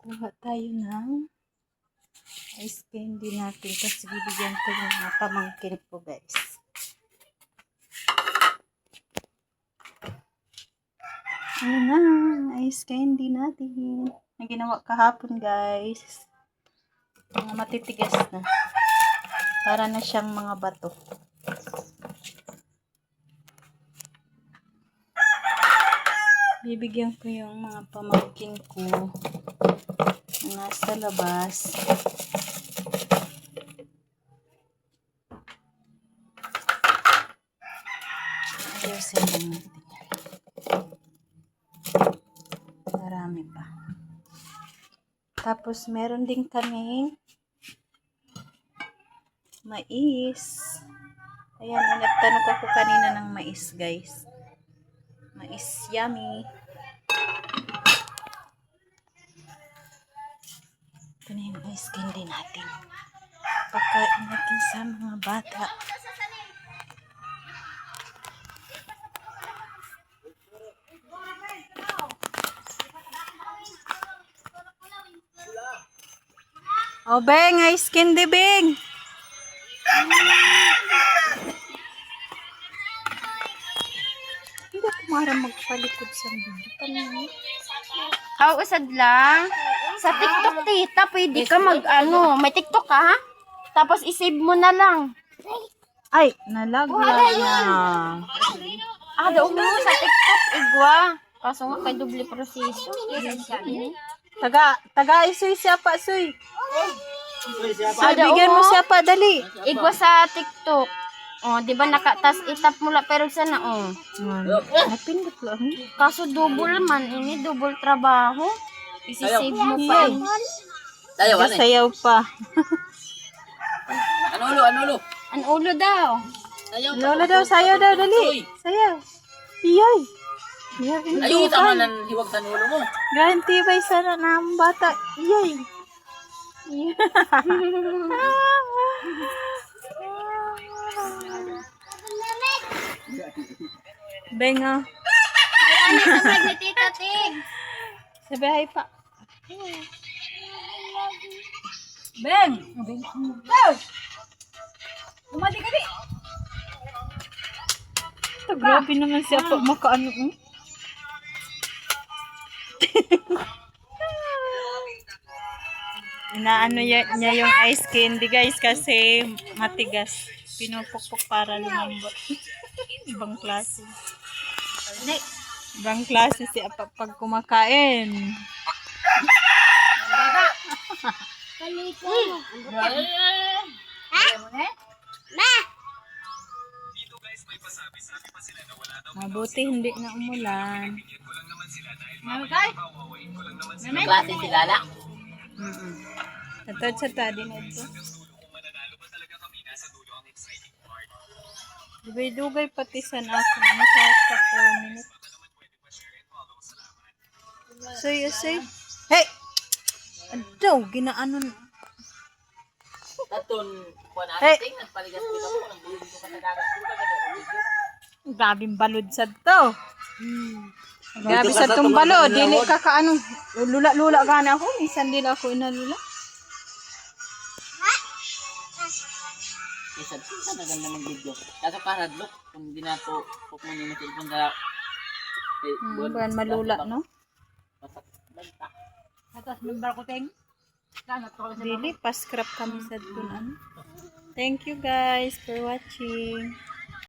Kuha tayo ng ice candy natin. Tapos bibigyan ko yung mga pamangkin ko, guys. Ayan na, ice candy natin. Na ginawa kahapon, guys. Mga matitigas na. Para na siyang mga bato. Bibigyan ko yung mga pamangkin ko na nasa labas. Ayusin lang natin. Marami pa. Tapos meron din kaming mais. Ayan, nagtanong ako kanina ng mais, guys. Mais yummy. Ito na yung ice candy natin. Pagkain natin sa mga bata. O, Beng, ice candy, Beng. Hindi ako marang magpalikod sa video. Usad lang. Sa TikTok, tita, pwede ka may TikTok ka, ha? Tapos isave mo na lang. Ay, nalagyan na. Daw mo sa TikTok, igwa. Kaso nga kay doble proseso. Taga isoy siya pa, soy. Soy, bigyan mo siya pa, dali. Igwa sa TikTok. Di ba tas itap mo lang pero sana Napindot lang. Kaso double man ini, double trabaho. Isi-save mo pa. Sayaw pa. Ano An ulo daw. Lola daw, sayaw daw, dali. Sayaw. Iyay. Ayaw tama ng hiwag sa nulo mo. Gantibay sana ng bata. Iyay. Benga. Ano sa bag ni Tita Ting? Sabi pa. Ben! Umali ka di. Grabe naman siya pa makaano. Inaano niya yung ice candy, guys, kasi matigas. Pinupukpok para lumambot. Ibang klase. Ibang klase siya pag kumakain. Kaliko. Mabuti hindi na umulan. Klase si Lala. Ito sa tadi na ito. Dugay-dugay pati sa ako. Masakit ako. Soy. Hey! Adaw, ginaano na. Taton, kuha Hey! natin, nagpaligas kita mo, ang bulong ko katagagat ko, Grabing balod sa to. Grabe sa tong balod. Dili ka kaano. Lula-lula gana ako. Minsan din ako inalula. Isa na ganda ng video. Kaso paradlock, kung di na to, kung mo yung cellphone na, Buwan malula, no? Atas member ko Ting. Dili, pa-scrap kami sa tunan. Thank you guys for watching.